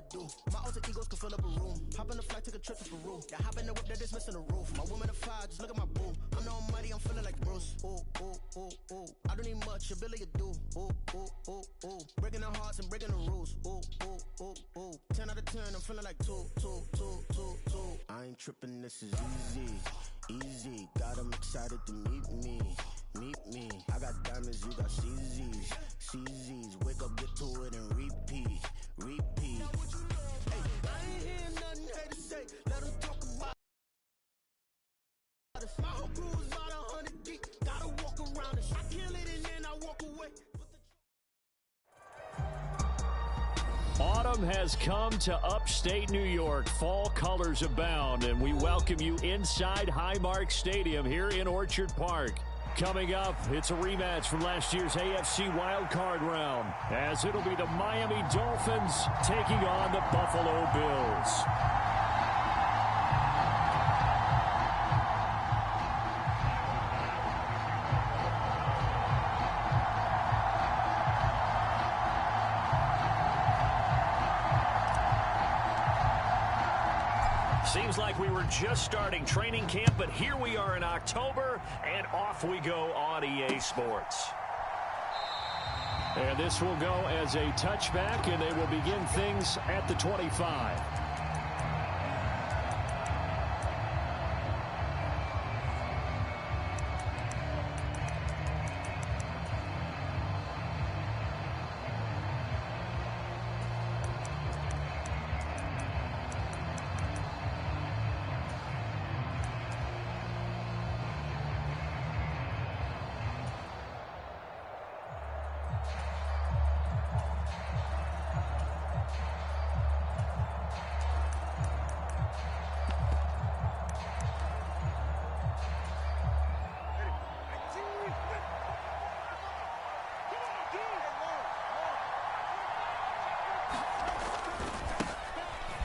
do. My alter egos can fill up a room. Hop on the flight, take a trip to Peru. Yeah, hop in the whip that is missing the roof. My woman a fire, just look at my boo. I'm the almighty, I'm feeling like Bruce. Ooh, ooh, ooh, ooh. I don't need much, ability to do. Ooh, ooh, ooh, ooh. Breaking the hearts and breaking the rules. Ooh, ooh, ooh, ooh. 10 out of 10, I'm feeling like 2. I ain't tripping, this is easy. Got 'em excited to meet me. I got diamonds, you got CZs. Wake up, get to it, and repeat. Hey, I ain't hearing nothing hate to say. Let 'em talk about us. My whole crew is about 100 deep. Gotta walk around us. I kill it and then I walk away. Autumn has come to upstate New York. Fall colors abound, and we welcome you inside Highmark Stadium here in Orchard Park. Coming up, it's a rematch from last year's AFC wildcard round, as it'll be the Miami Dolphins taking on the Buffalo Bills. Seems like we were just starting training camp, but here we are in October, and off we go on EA Sports. And this will go as a touchback, and they will begin things at the 25.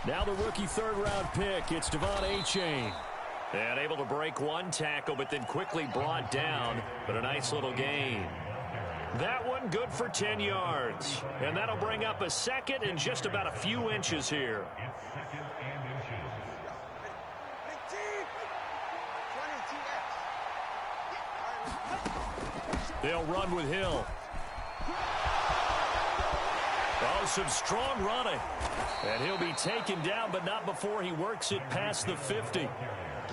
Now the rookie third-round pick, it's Devon A-Chain. And able to break one tackle, but then quickly brought down. But a nice little gain. That one good for 10 yards. And that'll bring up a second and just about a few inches here. They'll run with Hill. Oh, some strong running. And he'll be taken down, but not before he works it past the 50.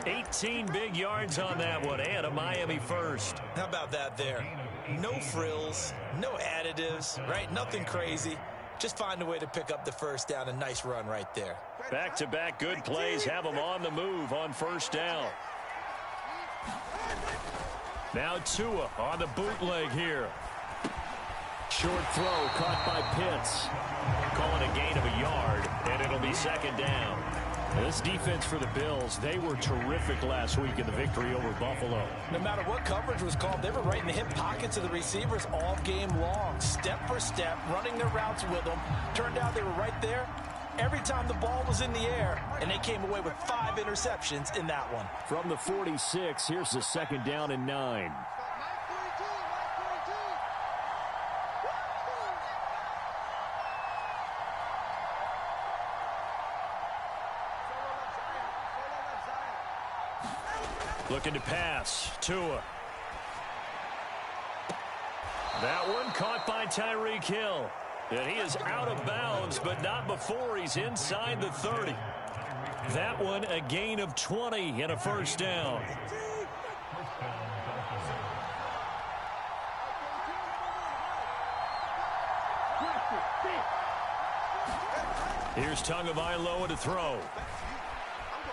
18 big yards on that one, and a Miami first. How about that there? No frills, no additives, right? Nothing crazy. Just find a way to pick up the first down. A nice run right there. Back-to-back good plays have him on the move on first down. Now Tua on the bootleg here. Short throw caught by Pitts. Calling a gain of a yard, and it'll be second down. Now this defense for the Bills, they were terrific last week in the victory over Buffalo. No matter what coverage was called, they were right in the hip pockets of the receivers all game long. Step for step, running their routes with them. Turned out they were right there every time the ball was in the air, and they came away with 5 interceptions in that one. From the 46, here's the second down and 9. Looking to pass. Tua. That one caught by Tyreek Hill. And he is out of bounds, but not before he's inside the 30. That one a gain of 20 and a first down. Here's Tagovailoa to throw.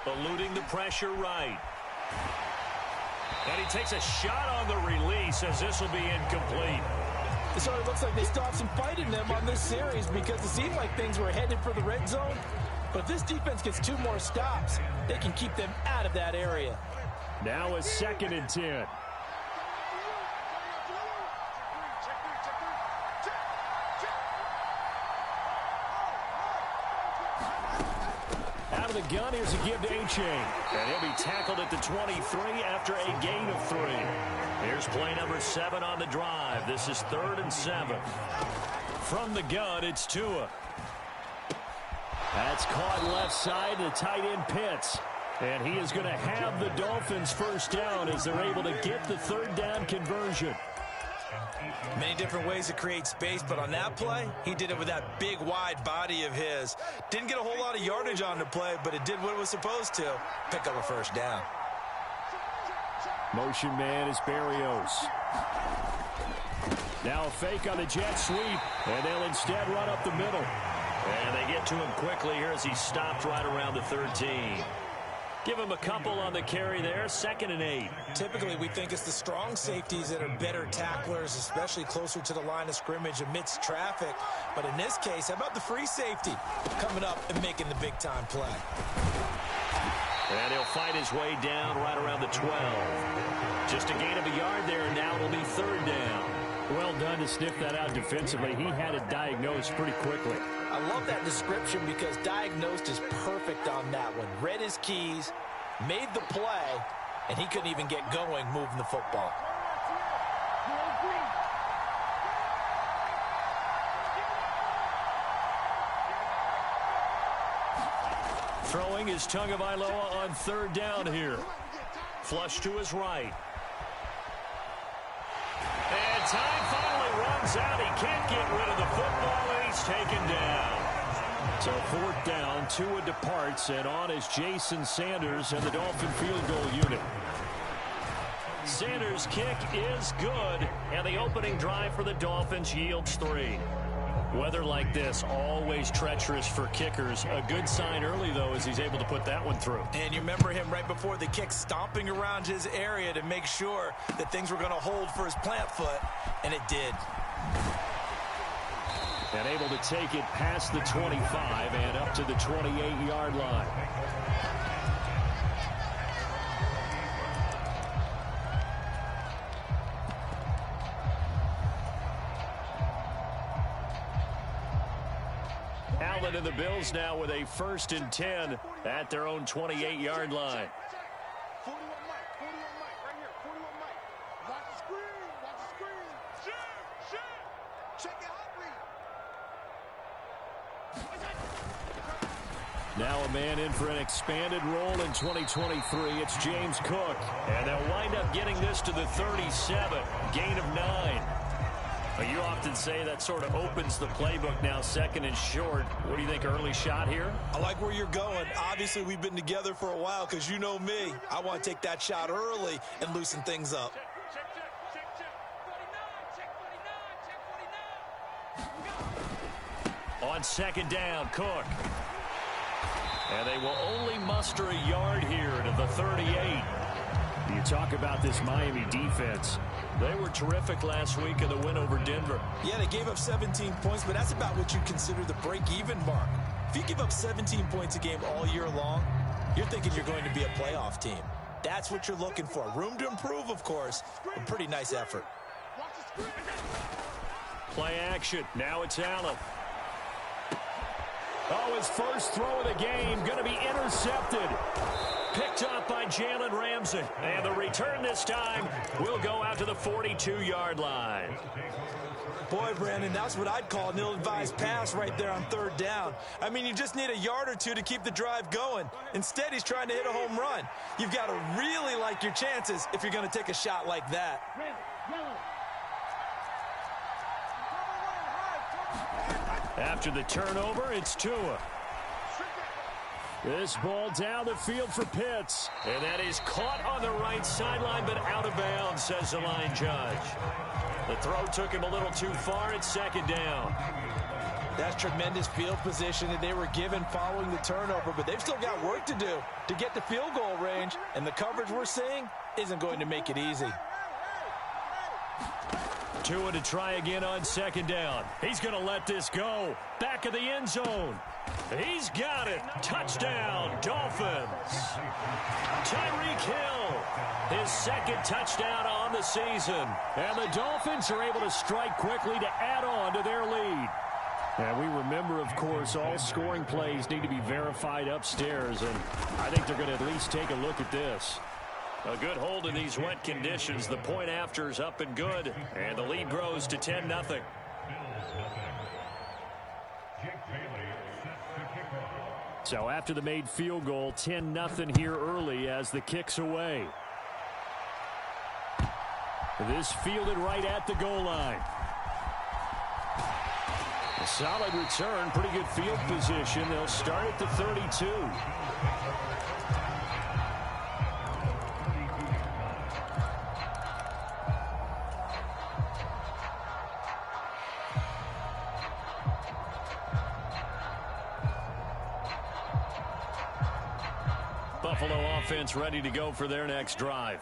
Eluding the pressure right. And he takes a shot on the release as this will be incomplete. So it looks like they still have some fight in them on this series because it seemed like things were headed for the red zone. But if this defense gets 2 more stops, they can keep them out of that area. Now a 2nd and 10. Out of the gun, here's a give to A-Chain. And he'll be tackled at the 23 after a gain of 3. Here's play number 7 on the drive. This is 3rd and 7. From the gun, it's Tua. It's caught left side, the tight end Pitts. And he is going to have the Dolphins first down as they're able to get the third down conversion. Many different ways to create space, but on that play, he did it with that big, wide body of his. Didn't get a whole lot of yardage on the play, but it did what it was supposed to. Pick up a first down. Motion man is Barrios. Now a fake on the jet sweep, and they'll instead run up the middle. And they get to him quickly here as he stopped right around the 13. Give him a couple on the carry there, 2nd and 8. Typically, we think it's the strong safeties that are better tacklers, especially closer to the line of scrimmage amidst traffic. But in this case, how about the free safety coming up and making the big-time play? And he'll fight his way down right around the 12. Just a gain of a yard there, and now it'll be 3rd down. Well done to sniff that out defensively. He had it diagnosed pretty quickly. I love that description because diagnosed is perfect on that one. Read his keys, made the play, and he couldn't even get going moving the football. Throwing is Tagovailoa on 3rd down here. Flush to his right. And time finally runs out. He can't get rid of the football, and he's taken down. So 4th down, Tua departs, and on is Jason Sanders and the Dolphin field goal unit. Sanders' kick is good, and the opening drive for the Dolphins yields 3. Weather like this, always treacherous for kickers. A good sign early, though, as he's able to put that one through. And you remember him right before the kick stomping around his area to make sure that things were going to hold for his plant foot, and it did. And able to take it past the 25 and up to the 28-yard line. Allen and the Bills now with a 1st and 10 at their own 28-yard line. 41 Mike, right here, 41 Mike. Watch the screen, shoot. Check it out, read. Now a man in for an expanded role in 2023. It's James Cook. And they'll wind up getting this to the 37. Gain of 9. You often say that sort of opens the playbook now, 2nd and short. What do you think, early shot here? I like where you're going. Obviously, we've been together for a while because you know me. I want to take that shot early and loosen things up. On 2nd down, Cook. And they will only muster a yard here to the 38. You talk about this Miami defense. They were terrific last week in the win over Denver. Yeah, they gave up 17 points, but that's about what you consider the break-even mark. If you give up 17 points a game all year long, you're thinking you're going to be a playoff team. That's what you're looking for. Room to improve, of course, but pretty nice effort. Play action. Now it's Allen. Oh, his first throw of the game going to be intercepted. Picked up by Jalen Ramsey. And the return this time will go out to the 42-yard line. Boy, Brandon, that's what I'd call an ill-advised pass right there on 3rd down. I mean, you just need a yard or two to keep the drive going. Instead, he's trying to hit a home run. You've got to really like your chances if you're going to take a shot like that. After the turnover, it's Tua. This ball down the field for Pitts. And that is caught on the right sideline, but out of bounds, says the line judge. The throw took him a little too far. It's 2nd down. That's tremendous field position that they were given following the turnover, but they've still got work to do to get to field goal range, and the coverage we're seeing isn't going to make it easy. Tua to try again on 2nd down. He's going to let this go. Back of the end zone. He's got it. Touchdown, Dolphins. Tyreek Hill, his 2nd touchdown on the season. And the Dolphins are able to strike quickly to add on to their lead. And we remember, of course, all scoring plays need to be verified upstairs. And I think they're going to at least take a look at this. A good hold in these wet conditions. The point after is up and good. And the lead grows to 10-0. So after the made field goal, 10-0 here early as the kick's away. This fielded right at the goal line. A solid return, pretty good field position. They'll start at the 32. Buffalo offense ready to go for their next drive.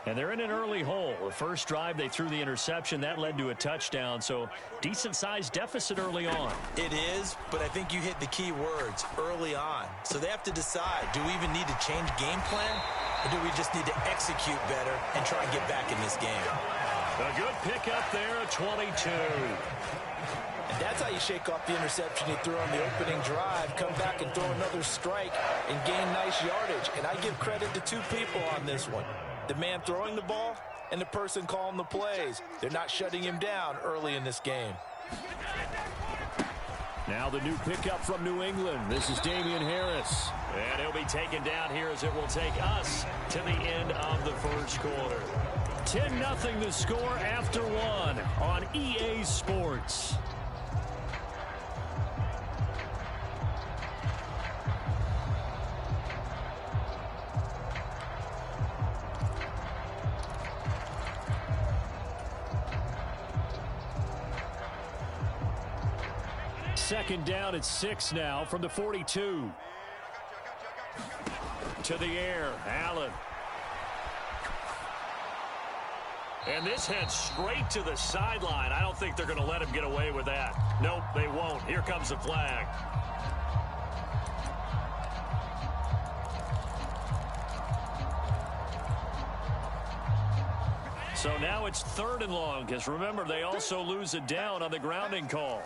And they're in an early hole. The first drive, they threw the interception. That led to a touchdown, so decent-sized deficit early on. It is, but I think you hit the key words, early on. So they have to decide, do we even need to change game plan, or do we just need to execute better and try and get back in this game? A good pickup there at 22. And that's how you shake off the interception you threw on the opening drive, come back and throw another strike and gain nice yardage. And I give credit to two people on this one. The man throwing the ball and the person calling the plays. They're not shutting him down early in this game. Now the new pickup from New England. This is Damian Harris. And he'll be taken down here as it will take us to the end of the first quarter. 10-0 the score after one on EA Sports. Second down at 6 now from the 42. To the air, Allen. And this heads straight to the sideline. I don't think they're going to let him get away with that. Nope, they won't. Here comes the flag. So now it's 3rd and long, because remember, they also lose a down on the grounding call.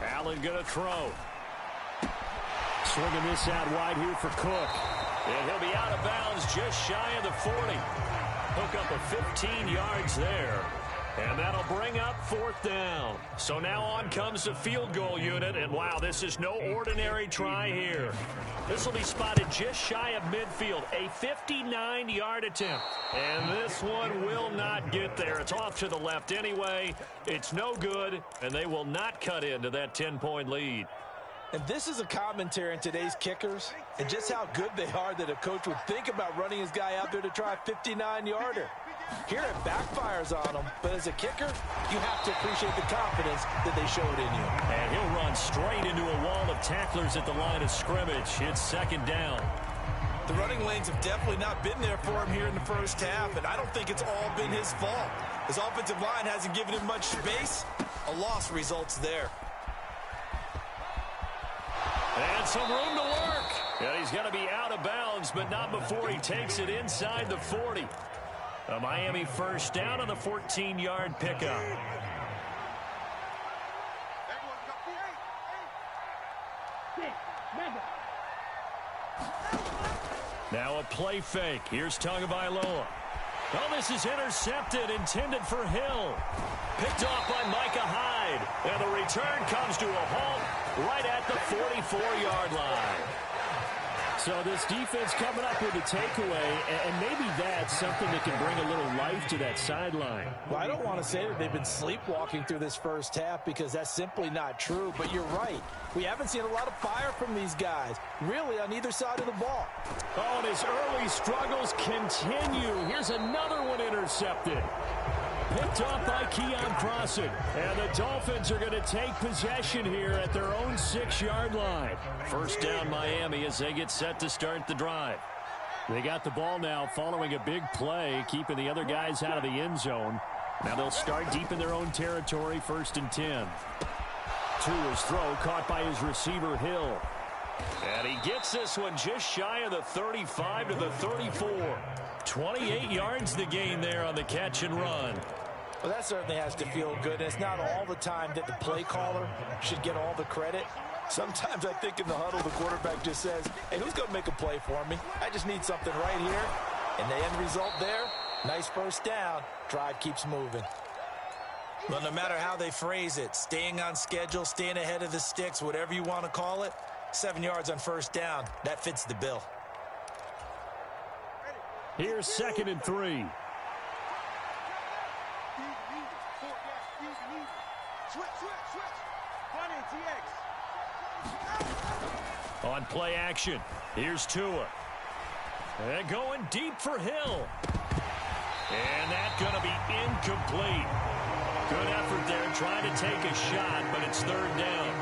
Allen going to throw. Swinging this out wide here for Cook. And he'll be out of bounds just shy of the 40. Hook up a 15 yards there. And that'll bring up 4th down. So now on comes the field goal unit. And wow, this is no ordinary try here. This will be spotted just shy of midfield. A 59-yard attempt. And this one will not get there. It's off to the left anyway. It's no good. And they will not cut into that 10-point lead. And this is a commentary on today's kickers and just how good they are that a coach would think about running his guy out there to try a 59-yarder. Here it backfires on him, but as a kicker, you have to appreciate the confidence that they showed in you. And he'll run straight into a wall of tacklers at the line of scrimmage. It's 2nd down. The running lanes have definitely not been there for him here in the first half, and I don't think it's all been his fault. His offensive line hasn't given him much space. A loss results there. And some room to work. And he's going to be out of bounds, but not before he takes it inside the 40. A Miami first down on the 14-yard pickup. Now a play fake. Here's Tagovailoa. Oh, this is intercepted, intended for Hill. Picked off by Micah Hyde. And the return comes to a halt right at the 44-yard line. So this defense coming up with a takeaway, and maybe that's something that can bring a little life to that sideline. Well, I don't want to say that they've been sleepwalking through this first half because that's simply not true, but you're right. We haven't seen a lot of fire from these guys, really on either side of the ball. Oh, and his early struggles continue. Here's another one intercepted. Picked off by Keon Crossen. And the Dolphins are going to take possession here at their own 6-yard line. First down Miami as they get set to start the drive. They got the ball now following a big play, keeping the other guys out of the end zone. Now they'll start deep in their own territory, 1st and 10. To his throw, caught by his receiver, Hill. And he gets this one just shy of the 35 to the 34. 28 yards the gain there on the catch and run. Well, that certainly has to feel good. And it's not all the time that the play caller should get all the credit. Sometimes I think in the huddle, the quarterback just says, hey, who's going to make a play for me? I just need something right here. And the end result there, nice first down. Drive keeps moving. Well, no matter how they phrase it, staying on schedule, staying ahead of the sticks, whatever you want to call it, 7 yards on first down, that fits the bill. Here's 2nd and 3. On play action, here's Tua. And going deep for Hill. And that's going to be incomplete. Good effort there trying to take a shot, but it's 3rd down.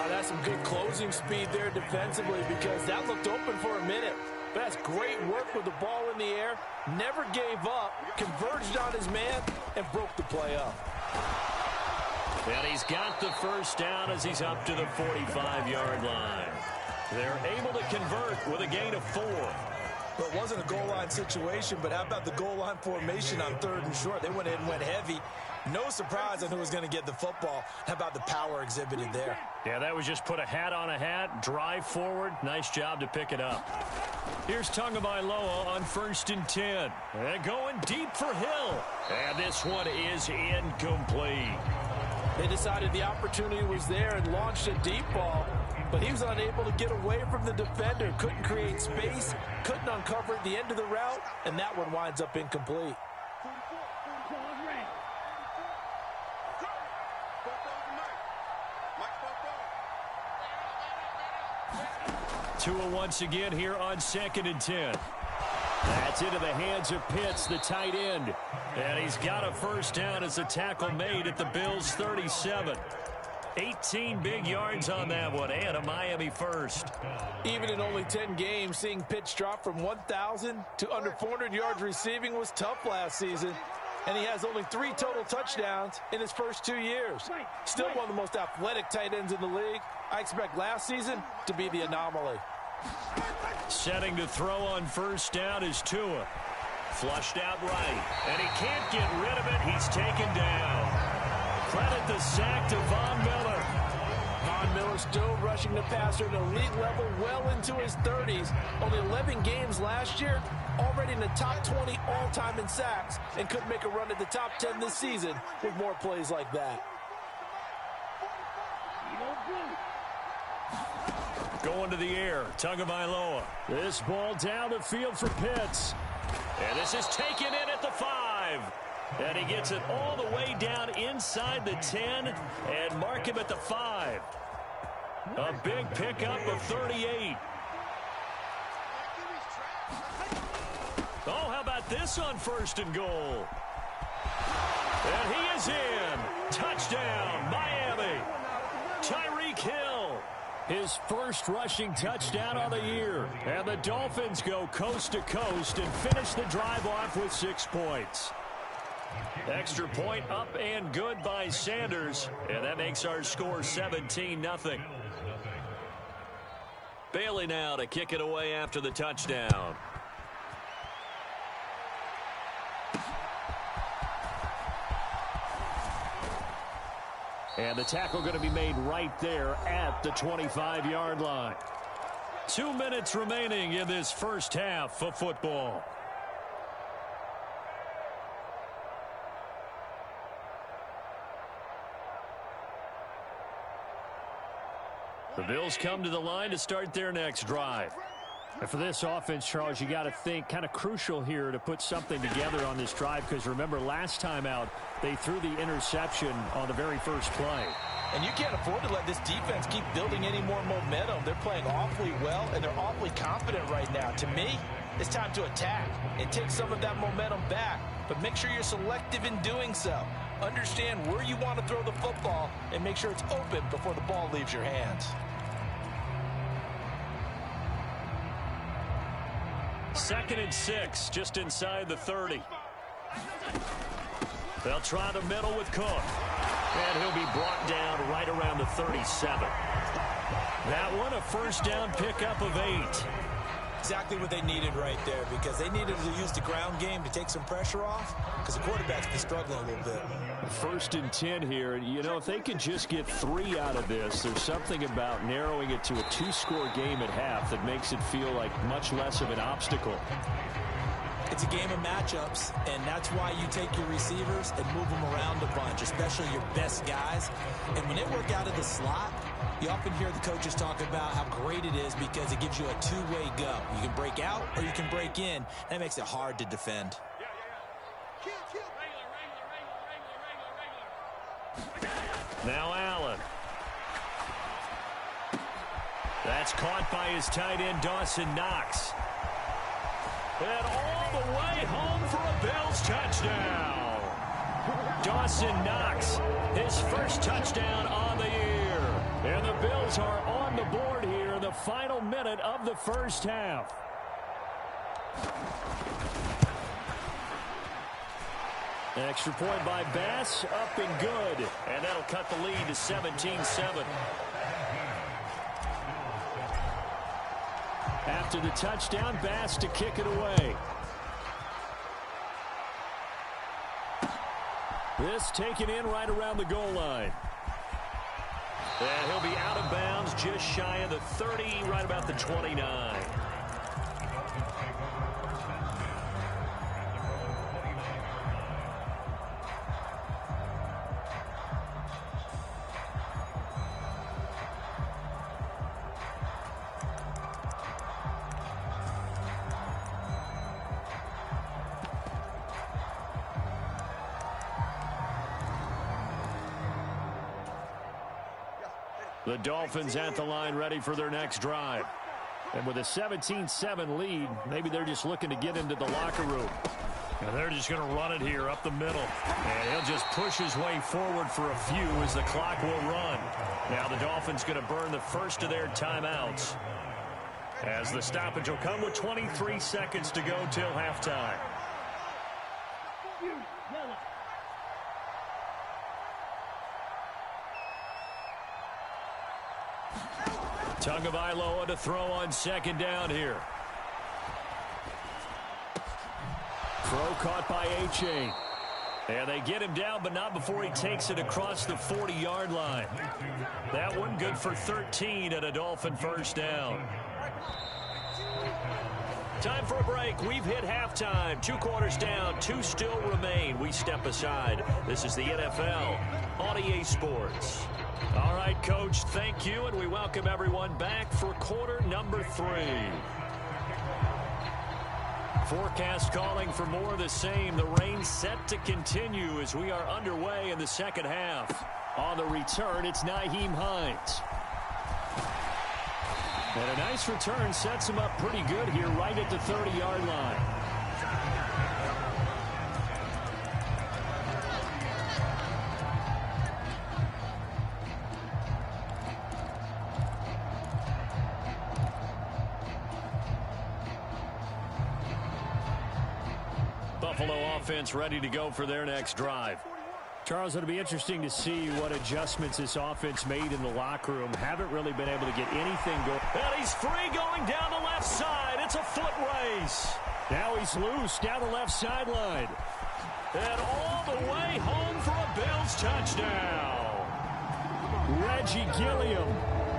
That's some good closing speed there defensively because that looked open for a minute. That's great work with the ball in the air. Never gave up, converged on his man, and broke the play up. And he's got the first down as he's up to the 45-yard line. They're able to convert with a gain of 4. Well, it wasn't a goal line situation, but how about the goal line formation on 3rd and short? They went in and went heavy. No surprise on who was going to get the football. How about the power exhibited there? Yeah, that was just put a hat on a hat, drive forward. Nice job to pick it up. Here's Tagovailoa on 1st and 10. And going deep for Hill. And this one is incomplete. They decided the opportunity was there and launched a deep ball, but he was unable to get away from the defender. Couldn't create space, couldn't uncover the end of the route, and that one winds up incomplete. Tua once again here on 2nd and 10. That's into the hands of Pitts, the tight end. And he's got a first down as the tackle made at the Bills' 37. 18 big yards on that one, and a Miami first. Even in only 10 games, seeing Pitts drop from 1,000 to under 400 yards receiving was tough last season. And he has only 3 total touchdowns in his first 2 years. Still one of the most athletic tight ends in the league. I expect last season to be the anomaly. Setting to throw on first down is Tua. Flushed out right, and he can't get rid of it. He's taken down. Credit the sack to Von Miller. Von Miller still rushing the passer at an elite level well into his 30s. Only 11 games last year, already in the top 20 all-time in sacks, and could make a run at the top 10 this season with more plays like that. Going to the air, Tagovailoa. This ball down the field for Pitts. And this is taken in at the 5. And he gets it all the way down inside the 10 and mark him at the 5. A big pickup of 38. Oh, how about this on 1st and goal? And he is in. Touchdown, Miami. Tyreek Hill. His first rushing touchdown of the year. And the Dolphins go coast to coast and finish the drive off with 6 points. Extra point up and good by Sanders. And that makes our score 17-0. Bailey now to kick it away after the touchdown. And the tackle going to be made right there at the 25-yard line. 2 minutes remaining in this first half of football. The Bills come to the line to start their next drive. And for this offense, Charles, you got to think kind of crucial here to put something together on this drive, because remember last time out they threw the interception on the very first play. And you can't afford to let this defense keep building any more momentum. They're playing awfully well, and they're awfully confident right now. To me, it's time to attack and take some of that momentum back, but make sure you're selective in doing so. Understand where you want to throw the football and make sure it's open before the ball leaves your hands. Second and 6, just inside the 30. They'll try the middle with Cook. And he'll be brought down right around the 37. That one, a first down pickup of 8. Exactly what they needed right there, because they needed to use the ground game to take some pressure off, because the quarterback's been struggling a little bit. 1st and 10 here. You know, if they can just get 3 out of this, there's something about narrowing it to a 2-score game at half that makes it feel like much less of an obstacle. It's a game of matchups, and that's why you take your receivers and move them around a bunch, especially your best guys. And when they work out of the slot, you often hear the coaches talk about how great it is because it gives you a two-way go. You can break out or you can break in. That makes it hard to defend. Now Allen. That's caught by his tight end, Dawson Knox. And all the way home for a Bills touchdown. Dawson Knox, his first touchdown on the year. And the Bills are on the board here in the final minute of the first half. Extra point by Bass, up and good. And that'll cut the lead to 17-7. After the touchdown, Bass to kick it away. This taken in right around the goal line. And he'll be out of bounds just shy of the 30, right about the 29. The Dolphins at the line ready for their next drive. And with a 17-7 lead, maybe they're just looking to get into the locker room. And they're just going to run it here up the middle. And he'll just push his way forward for a few as the clock will run. Now the Dolphins going to burn the first of their timeouts, as the stoppage will come with 23 seconds to go till halftime. Tagovailoa to throw on second down here. Throw caught by H.A. And they get him down, but not before he takes it across the 40-yard line. That one good for 13 and a Dolphin first down. Time for a break. We've hit halftime. 2 quarters down. 2 still remain. We step aside. This is the NFL on EA Sports. All right, Coach, thank you, and we welcome everyone back for quarter number 3. Forecast calling for more of the same. The rain set to continue as we are underway in the second half. On the return, it's Nyheim Hines. And a nice return sets him up pretty good here right at the 30-yard line. Buffalo offense ready to go for their next drive. Charles, it'll be interesting to see what adjustments this offense made in the locker room. Haven't really been able to get anything going. And he's free going down the left side. It's a foot race. Now he's loose down the left sideline. And all the way home for a Bills touchdown. Reggie Gilliam,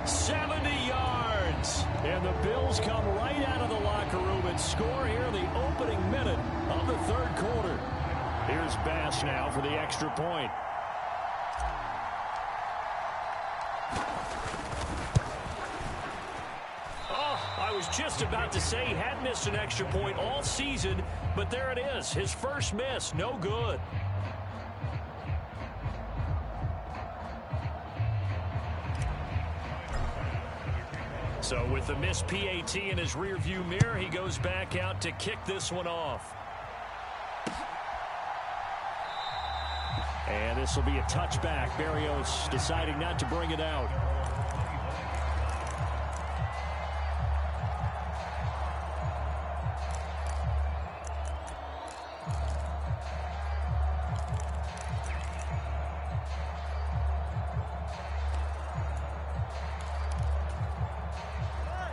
70 yards. And the Bills come right out of the locker room and score here in the opening minute of the third quarter. Here's Bass now for the extra point. Oh, I was just about to say he hadn't missed an extra point all season, but there it is. His first miss, no good. So with the missed PAT in his rearview mirror, he goes back out to kick this one off. And this will be a touchback. Berrios deciding not to bring it out.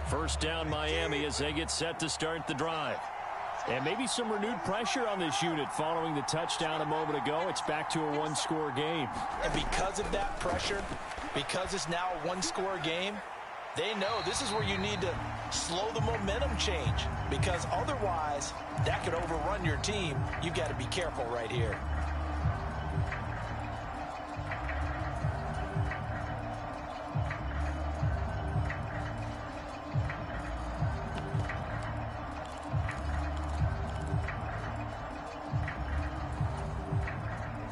First down Miami as they get set to start the drive. And maybe some renewed pressure on this unit following the touchdown a moment ago. It's back to a one-score game. And because of that pressure, because it's now a one-score game, They know this is where you need to slow the momentum change, because otherwise that could overrun your team. You've got to be careful right here.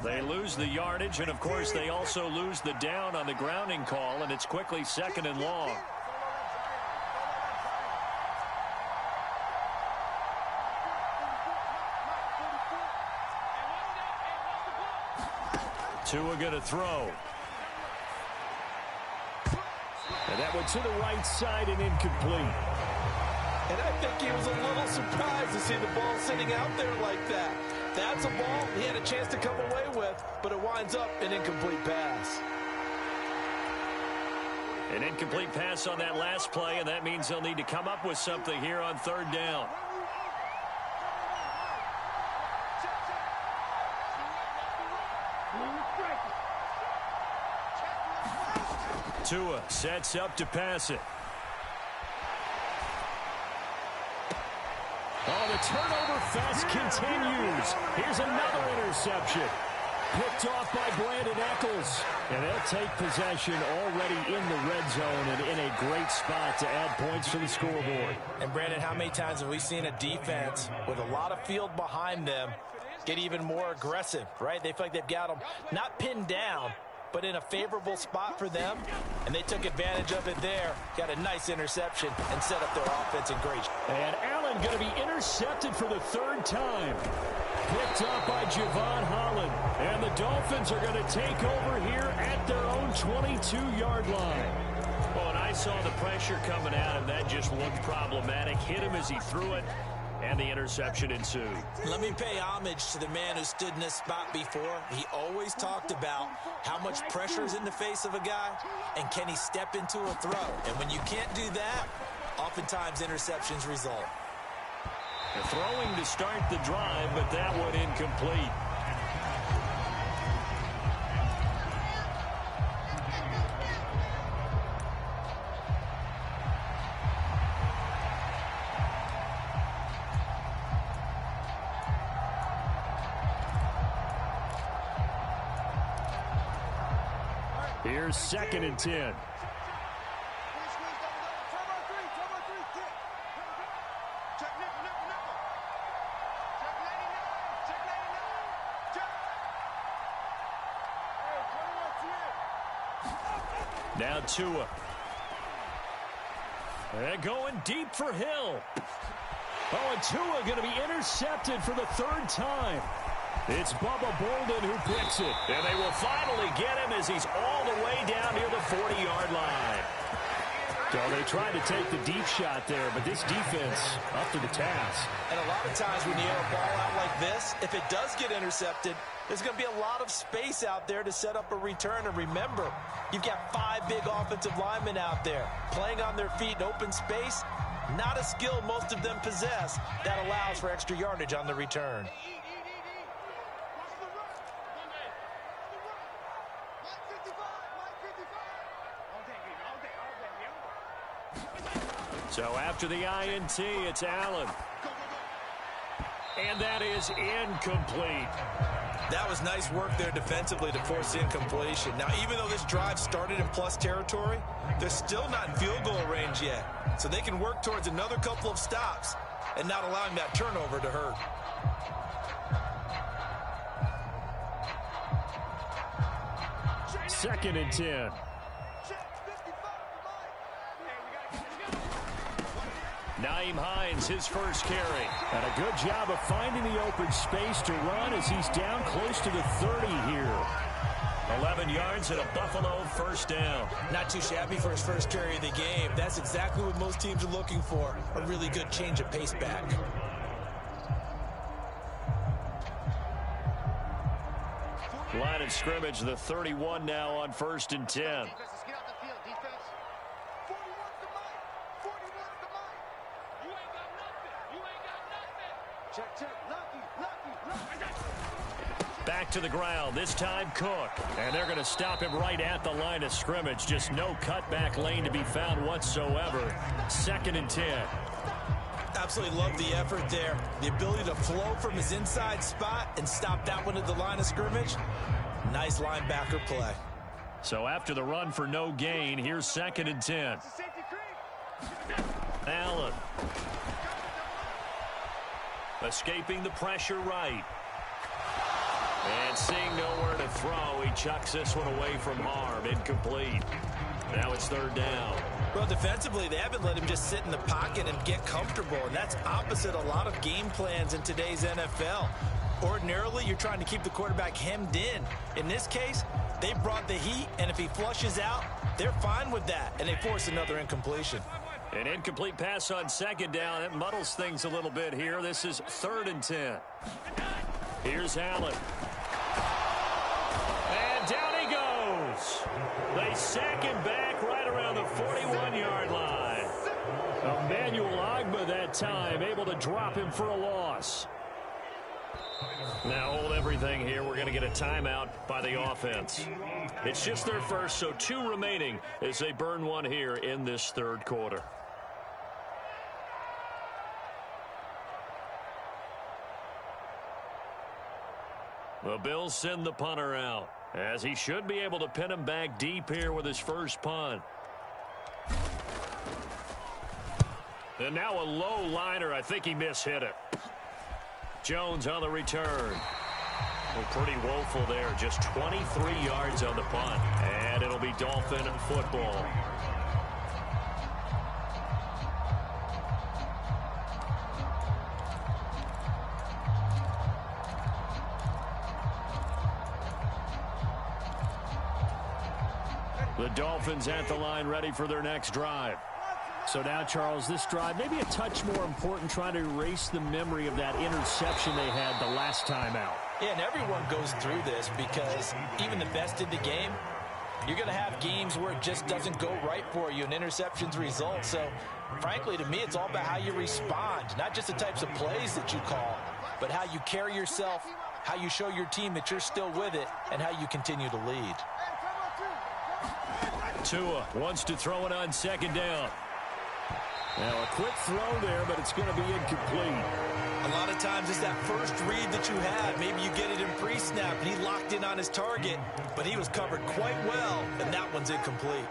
They lose the yardage, and of course they also lose the down on the grounding call, and it's quickly 2nd and long. Tua going to throw. And that went to the right side and incomplete. And I think he was a little surprised to see the ball sitting out there like that. That's a ball he had a chance to come away with, but it winds up an incomplete pass. An incomplete pass on that last play, and that means they'll need to come up with something here on 3rd down. Tua sets up to pass it. Oh, the turnover fest continues. Here's another interception. Picked off by Brandon Eccles. And they'll take possession already in the red zone and in a great spot to add points to the scoreboard. And, Brandon, how many times have we seen a defense with a lot of field behind them get even more aggressive, right? They feel like they've got them not pinned down, but in a favorable spot for them, and they took advantage of it there. Got a nice interception and set up their offense in great. And Allen going to be intercepted for the 3rd time. Picked up by Javon Holland. And the Dolphins are going to take over here at their own 22-yard line. Well, and I saw the pressure coming at him. That just looked problematic. Hit him as he threw it, and the interception ensued. Let me pay homage to the man who stood in this spot before. He always talked about how much pressure is in the face of a guy, and can he step into a throw. And when you can't do that, oftentimes interceptions result. They're throwing to start the drive, but that one incomplete. Here's 2nd and 10. Now Tua. And going deep for Hill. Oh, and Tua going to be intercepted for the 3rd time. It's Bubba Bolden who picks it. And they will finally get him as he's all the way down near the 40-yard line. So they tried to take the deep shot there, but this defense up to the task. And a lot of times when you air a ball out like this, if it does get intercepted, there's going to be a lot of space out there to set up a return. And remember, you've got 5 big offensive linemen out there playing on their feet in open space. Not a skill most of them possess that allows for extra yardage on the return. So after the INT, it's Allen. And that is incomplete. That was nice work there defensively to force incompletion. Now, even though this drive started in plus territory, they're still not in field goal range yet. So they can work towards another couple of stops and not allowing that turnover to hurt. Second and 10. Naeem Hines, his first carry. And a good job of finding the open space to run as he's down close to the 30 here. 11 yards and a Buffalo first down. Not too shabby for his first carry of the game. That's exactly what most teams are looking for, a really good change of pace back. Line of scrimmage, the 31 now on 1st and 10. Back to the ground, this time Cook. And they're going to stop him right at the line of scrimmage. Just no cutback lane to be found whatsoever. 2nd and 10. Absolutely love the effort there. The ability to flow from his inside spot and stop that one at the line of scrimmage. Nice linebacker play. So after the run for no gain, here's 2nd and 10. Allen. Escaping the pressure right. And seeing nowhere to throw, he chucks this one away from harm. Incomplete. Now it's 3rd down. Well, defensively, they haven't let him just sit in the pocket and get comfortable, and that's opposite a lot of game plans in today's NFL. Ordinarily, you're trying to keep the quarterback hemmed in. In this case, they brought the heat, and if he flushes out, they're fine with that, and they force another incompletion. An incomplete pass on 2nd down. It muddles things a little bit here. This is 3rd and 10. Here's Allen. And down he goes. They sack him back right around the 41-yard line. Emmanuel Ogbah that time able to drop him for a loss. Now hold everything here. We're going to get a timeout by the offense. It's just their first, so 2 remaining as they burn one here in this 3rd quarter. The Bills send the punter out, as he should be able to pin him back deep here with his first punt. And now a low liner. I think he mishit it. Jones on the return. Well, pretty woeful there. Just 23 yards on the punt. And it'll be Dolphin football. The Dolphins at the line ready for their next drive. So now, Charles, this drive maybe a touch more important, trying to erase the memory of that interception they had the last time out. Yeah, and everyone goes through this because even the best in the game, you're going to have games where it just doesn't go right for you and interceptions result. So, frankly, to me, it's all about how you respond, not just the types of plays that you call, but how you carry yourself, how you show your team that you're still with it, and how you continue to lead. Tua wants to throw it on 2nd down. Now a quick throw there, but it's going to be incomplete. A lot of times it's that first read that you have. Maybe you get it in pre-snap, and he locked in on his target, but he was covered quite well, and that one's incomplete.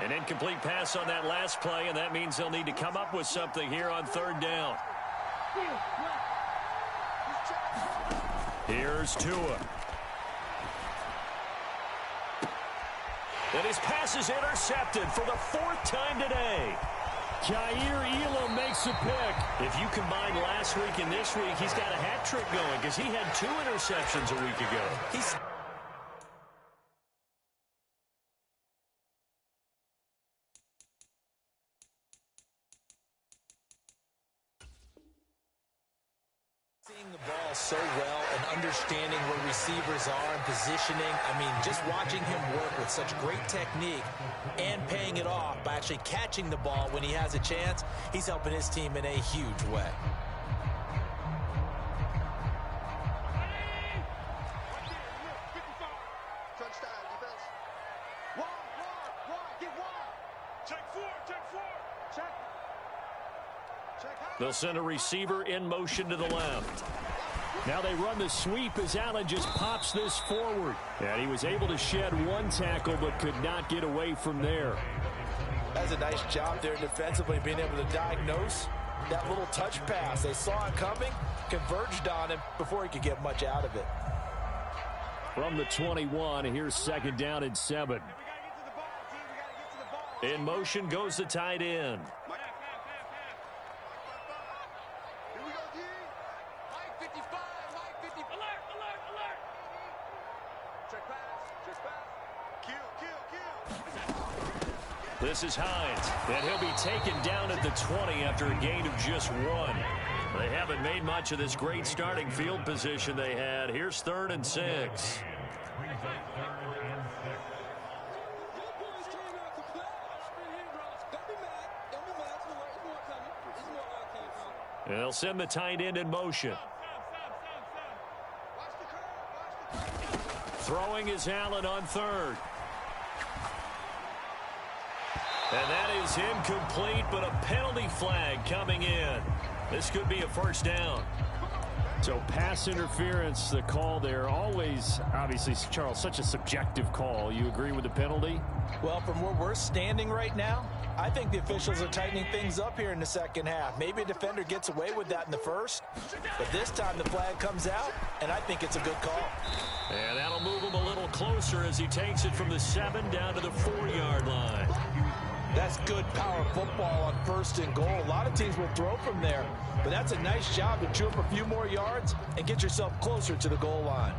An incomplete pass on that last play, and that means they'll need to come up with something here on 3rd down. Here's Tua. And his pass is intercepted for the 4th time today. Jair Elam makes a pick. If you combine last week and this week, he's got a hat trick going because he had 2 interceptions a week ago. He's seeing the ball so well and understanding where receivers are and positioning. I mean, just watching him work with such great technique and paying it off by actually catching the ball when he has a chance, he's helping his team in a huge way. They'll send a receiver in motion to the left. Now they run the sweep as Allen just pops this forward. And he was able to shed 1 tackle but could not get away from there. That's a nice job there defensively, being able to diagnose that little touch pass. They saw it coming, converged on him before he could get much out of it. From the 21, here's 2nd down and 7. In motion goes the tight end. This is Hines, and he'll be taken down at the 20 after a gain of just 1. They haven't made much of this great starting field position they had. Here's 3rd and 6. And they'll send the tight end in motion. Throwing is Allen on third. And that is incomplete, but a penalty flag coming in. This could be a first down. So pass interference, the call there. Always, obviously, Charles, such a subjective call. You agree with the penalty? Well, from where we're standing right now, I think the officials are tightening things up here in the second half. Maybe a defender gets away with that in the first, but this time the flag comes out, and I think it's a good call. And that'll move him a little closer as he takes it from the 7 down to the 4-yard line. That's good power football on 1st and goal. A lot of teams will throw from there, but that's a nice job to chew up a few more yards and get yourself closer to the goal line.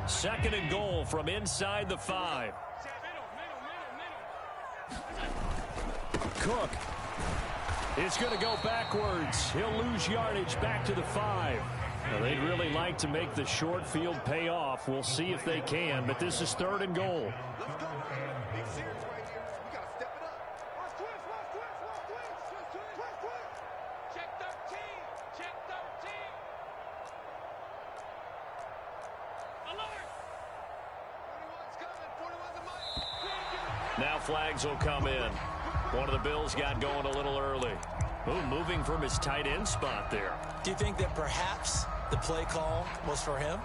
Second and goal from inside the 5. Cook is going to go backwards. He'll lose yardage back to the 5. Now, they'd really like to make the short field pay off. We'll see if they can, but this is 3rd and goal. Let's go. Big series right here. We got to step it up. Watch twist. Check 13. Check 13. Alert. 41's coming. 41's a mic. Now flags will come in. One of the Bills got going a little early. Ooh, moving from his tight end spot there. Do you think that perhaps the play call was for him?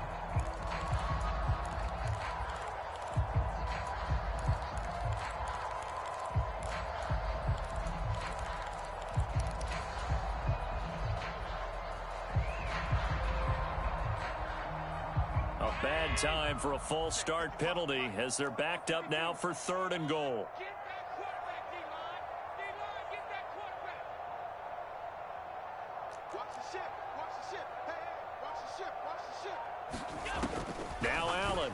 A bad time for a false start penalty as they're backed up now for 3rd and goal. Get that quarterback, D-line. D-line, get that quarterback. Watch the ship. Watch the ship. Hey, watch the ship. Watch the ship. Now Allen.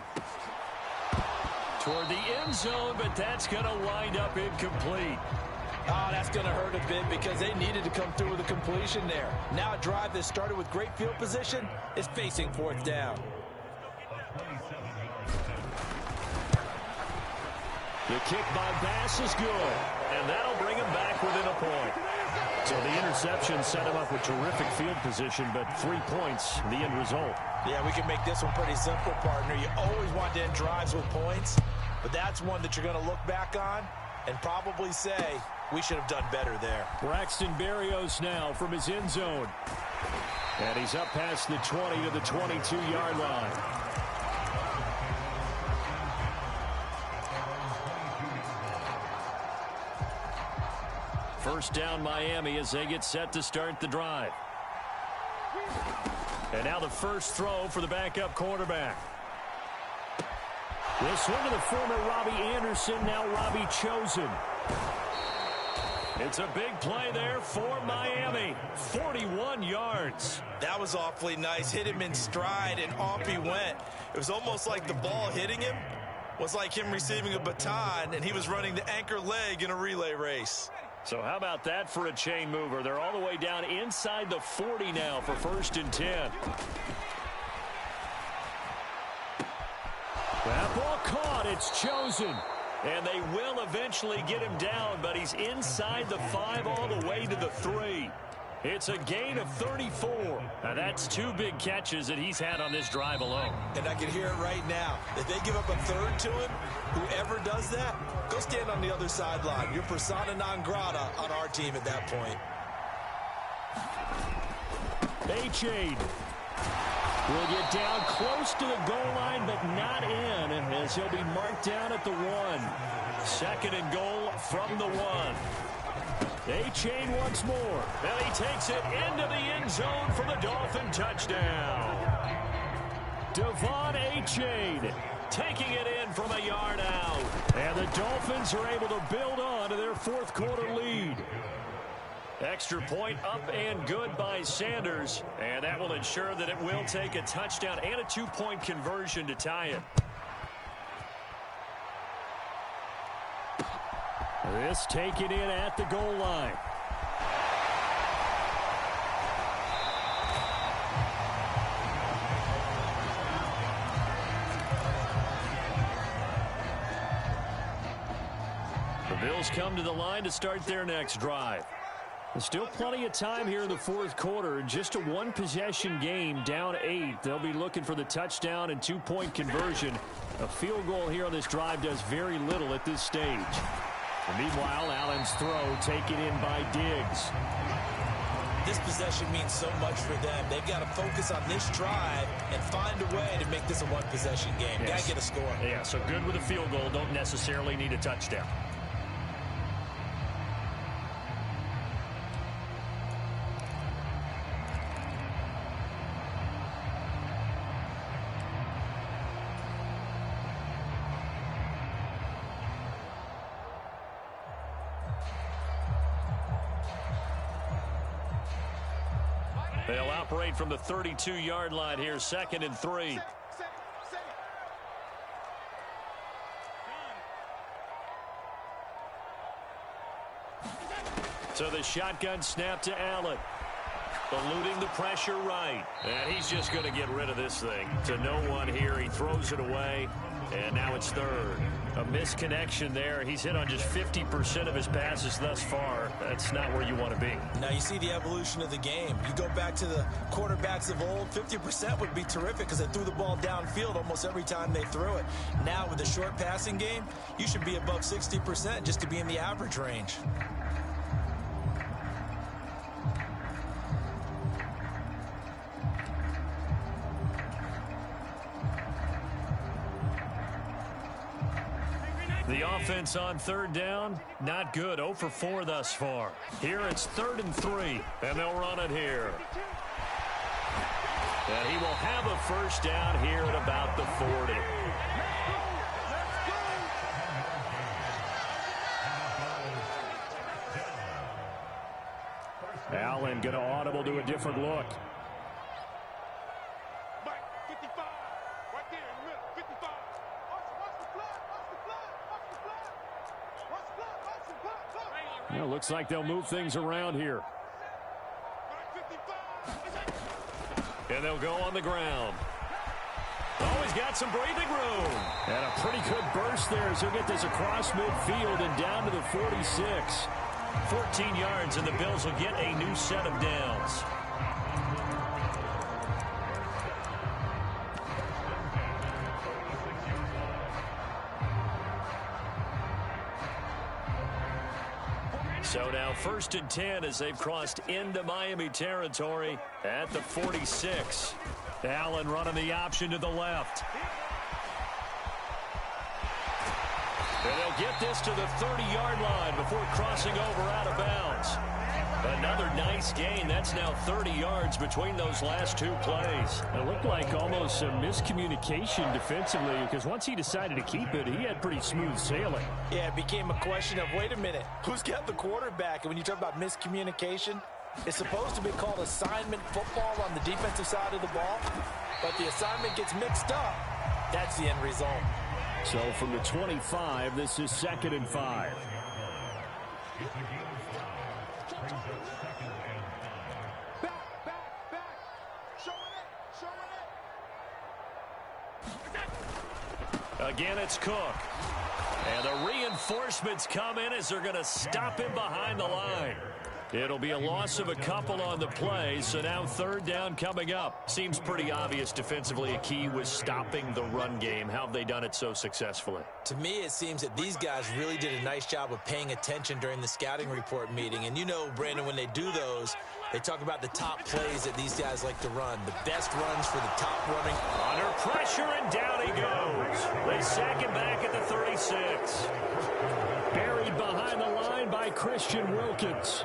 Toward the end zone, but that's going to wind up incomplete. Oh, that's going to hurt a bit because they needed to come through with a completion there. Now a drive that started with great field position is facing 4th down. The kick by Bass is good, and that'll bring him back within a point. So the interception set him up with terrific field position, but 3 points, the end result. Yeah, we can make this one pretty simple, partner. You always want to end drives with points, but that's one that you're going to look back on and probably say, we should have done better there. Braxton Berrios now from his end zone. And he's up past the 20 to the 22-yard line. First down Miami as they get set to start the drive. And now the first throw for the backup quarterback. They'll swing to the former Robbie Anderson, now Robbie Chosen. It's a big play there for Miami. 41 yards. That was awfully nice. Hit him in stride, and off he went. It was almost like the ball hitting him was like him receiving a baton, and he was running the anchor leg in a relay race. So how about that for a chain mover? They're all the way down inside the 40 now for 1st and 10. That ball caught. It's Chosen. And they will eventually get him down, but he's inside the 5 all the way to the 3. It's a gain of 34. Now that's 2 big catches that he's had on this drive alone. And I can hear it right now. If they give up a 3rd to him, whoever does that, go stand on the other sideline. You're persona non grata on our team at that point. Achane will get down close to the goal line, but not in, as he'll be marked down at the 1. 2nd and goal from the 1. Achane once more. And he takes it into the end zone for the Dolphin touchdown. Devon Achane taking it in from a yard out. And the Dolphins are able to build on to their 4th quarter lead. Extra point up and good by Sanders. And that will ensure that it will take a touchdown and a 2-point conversion to tie it. This taken in at the goal line. The Bills come to the line to start their next drive. Still plenty of time here in the fourth quarter. Just a one-possession game, down 8. They'll be looking for the touchdown and two-point conversion. A field goal here on this drive does very little at this stage. And meanwhile, Allen's throw taken in by Diggs. This possession means so much for them. They've got to focus on this drive and find a way to make this a one-possession game. Got to get a score. Yeah, so good with a field goal. Don't necessarily need a touchdown. They'll operate from the 32-yard line here, 2nd and 3. So the shotgun snap to Allen. Eluding the pressure right. And he's just going to get rid of this thing. To no one here. He throws it away. And now it's 3rd. A misconnection there. He's hit on just 50% of his passes thus far. That's not where you want to be. Now you see the evolution of the game. You go back to the quarterbacks of old, 50% would be terrific because they threw the ball downfield almost every time they threw it. Now with the short passing game, you should be above 60% just to be in the average range. The offense on 3rd down, not good. 0 for 4 thus far. Here it's 3rd and 3, and they'll run it here. And he will have a first down here at about the 40. Allen going to audible to a different look. Well, looks like they'll move things around here. And they'll go on the ground. Oh, he's got some breathing room. And a pretty good burst there as he'll get this across midfield and down to the 46. 14 yards, and the Bills will get a new set of downs. So now 1st and 10 as they've crossed into Miami territory at the 46. Allen running the option to the left. And they'll get this to the 30-yard line before crossing over out of bounds. Another nice gain. That's now 30 yards between those last 2 plays. It looked like almost some miscommunication defensively because once he decided to keep it, he had pretty smooth sailing. Yeah, it became a question of, wait a minute, who's got the quarterback? And when you talk about miscommunication, it's supposed to be called assignment football on the defensive side of the ball, but the assignment gets mixed up. That's the end result. So from the 25, this is 2nd and 5. Again, it's Cook. And the reinforcements come in as they're going to stop him behind the line. It'll be a loss of a couple on the play, so now 3rd down coming up. Seems pretty obvious defensively a key was stopping the run game. How have they done it so successfully? To me, it seems that these guys really did a nice job of paying attention during the scouting report meeting. And you know, Brandon, when they do those, they talk about the top plays that these guys like to run. The best runs for the top running. Under pressure, and down he goes. They sack him back at the 36. Buried behind the line by Christian Wilkins.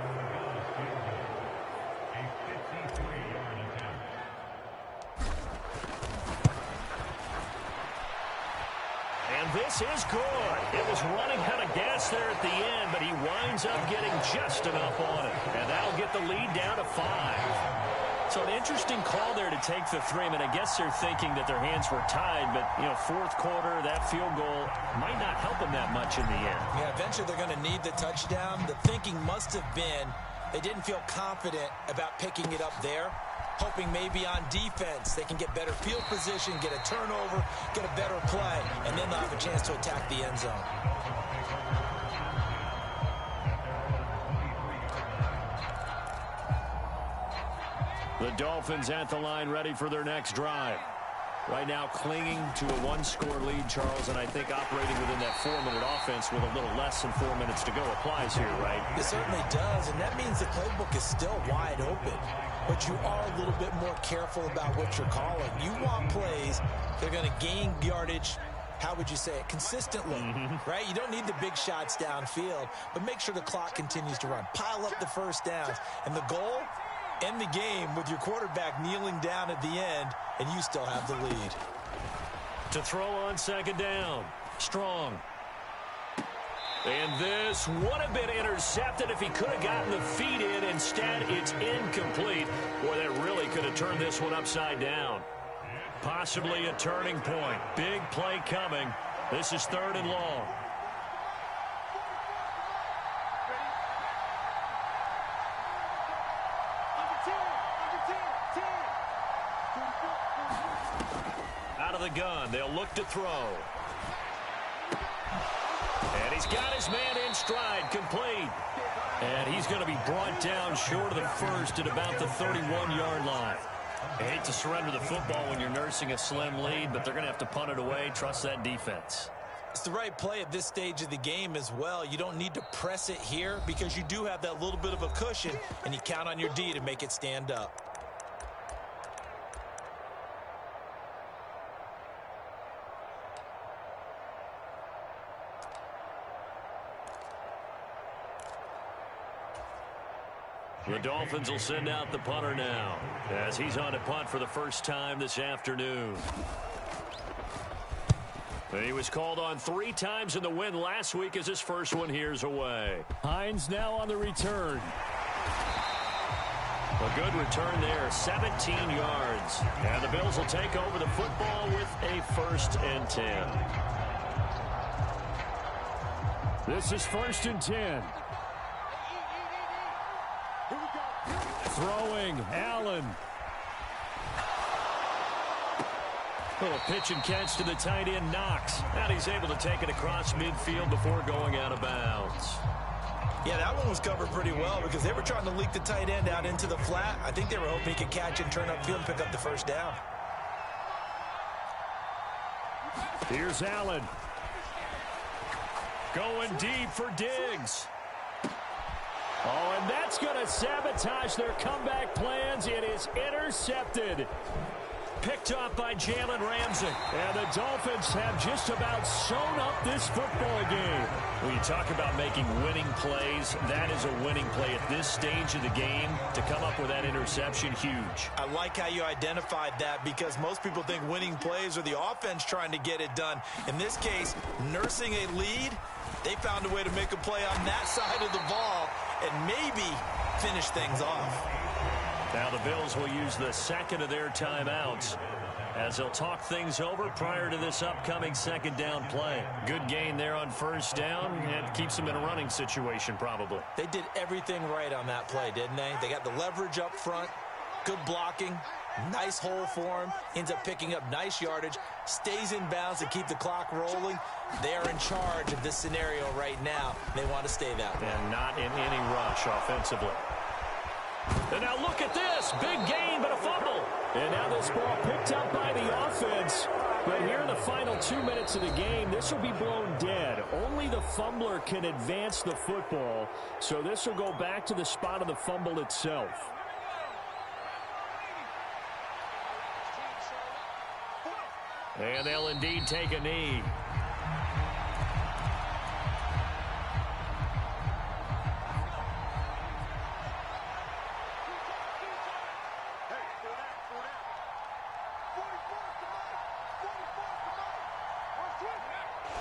This is good. It was running out of gas there at the end, but he winds up getting just enough on it. And that'll get the lead down to 5. So an interesting call there to take the 3. I mean, I guess they're thinking that their hands were tied, but, you know, 4th quarter, that field goal might not help them that much in the end. Yeah, eventually they're going to need the touchdown. The thinking must have been they didn't feel confident about picking it up there, hoping maybe on defense they can get better field position, get a turnover, get a better play, and then they'll have a chance to attack the end zone. The Dolphins at the line, ready for their next drive. Right now clinging to a one-score lead, Charles, and I think operating within that 4-minute offense with a little less than 4 minutes to go applies here, right? It certainly does, and that means the playbook is still wide open. But you are a little bit more careful about what you're calling. You want plays that are going to gain yardage, how would you say it, consistently, right? You don't need the big shots downfield, but make sure the clock continues to run. Pile up the first downs. And the goal, end the game with your quarterback kneeling down at the end, and you still have the lead. To throw on second down, Strong. And this would have been intercepted if he could have gotten the feet in. Instead, it's incomplete. Boy, that really could have turned this one upside down. Possibly a turning point. Big play coming. This is 3rd and long. Out of the gun, they'll look to throw. And he's got his man in stride, complete. And he's going to be brought down short of the first at about the 31-yard line. I hate to surrender the football when you're nursing a slim lead, but they're going to have to punt it away. Trust that defense. It's the right play at this stage of the game as well. You don't need to press it here because you do have that little bit of a cushion, and you count on your D to make it stand up. The Dolphins will send out the punter now as he's on a punt for the first time this afternoon. He was called on 3 times in the win last week as his first one here's away. Hines now on the return. A good return there, 17 yards. And the Bills will take over the football with a 1st and 10. This is 1st and 10. Throwing, Allen. Little pitch and catch to the tight end, Knox. And he's able to take it across midfield before going out of bounds. Yeah, that one was covered pretty well because they were trying to leak the tight end out into the flat. I think they were hoping he could catch and turn upfield and pick up the first down. Here's Allen. Going deep for Diggs. Oh, and that's going to sabotage their comeback plans. It is intercepted. Picked up by Jalen Ramsey. And the Dolphins have just about sewn up this football game. When you talk about making winning plays, that is a winning play at this stage of the game. To come up with that interception, huge. I like how you identified that because most people think winning plays are the offense trying to get it done. In this case, nursing a lead, they found a way to make a play on that side of the ball and maybe finish things off. Now the Bills will use the second of their timeouts as they'll talk things over prior to this upcoming 2nd down play. Good gain there on 1st down and keeps them in a running situation probably. They did everything right on that play, didn't they? They got the leverage up front, good blocking, nice hole for him, ends up picking up nice yardage, stays in bounds to keep the clock rolling. They are in charge of this scenario right now. They want to stay that way. And not in any rush offensively. And now look at this. Big gain, but a fumble. And now this ball picked up by the offense. But here in the final 2 minutes of the game, this will be blown dead. Only the fumbler can advance the football. So this will go back to the spot of the fumble itself. And they'll indeed take a knee.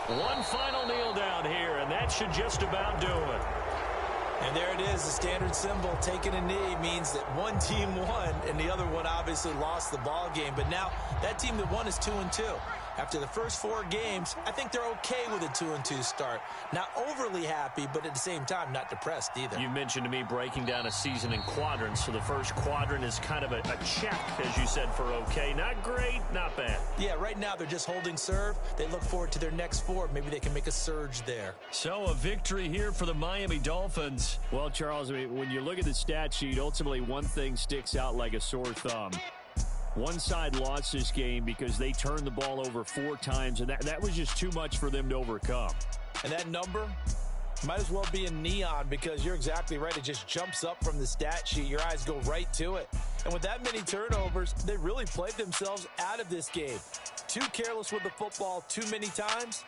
One final kneel down here, and that should just about do it. And there it is, the standard symbol. Taking a knee means that one team won, and the other one obviously lost the ball game. But now that team that won is 2-2. After the first 4 games, I think they're okay with a 2-2 start. Not overly happy, but at the same time, not depressed either. You mentioned to me breaking down a season in quadrants, so the first quadrant is kind of a check, as you said, for okay. Not great, not bad. Yeah, right now they're just holding serve. They look forward to their next 4. Maybe they can make a surge there. So a victory here for the Miami Dolphins. Well, Charles, I mean, when you look at the stat sheet, ultimately one thing sticks out like a sore thumb. One side lost this game because they turned the ball over 4 times, and that was just too much for them to overcome. And that number might as well be in neon, because you're exactly right. It just jumps up from the stat sheet. Your eyes go right to it. And with that many turnovers, they really played themselves out of this game. Too careless with the football too many times,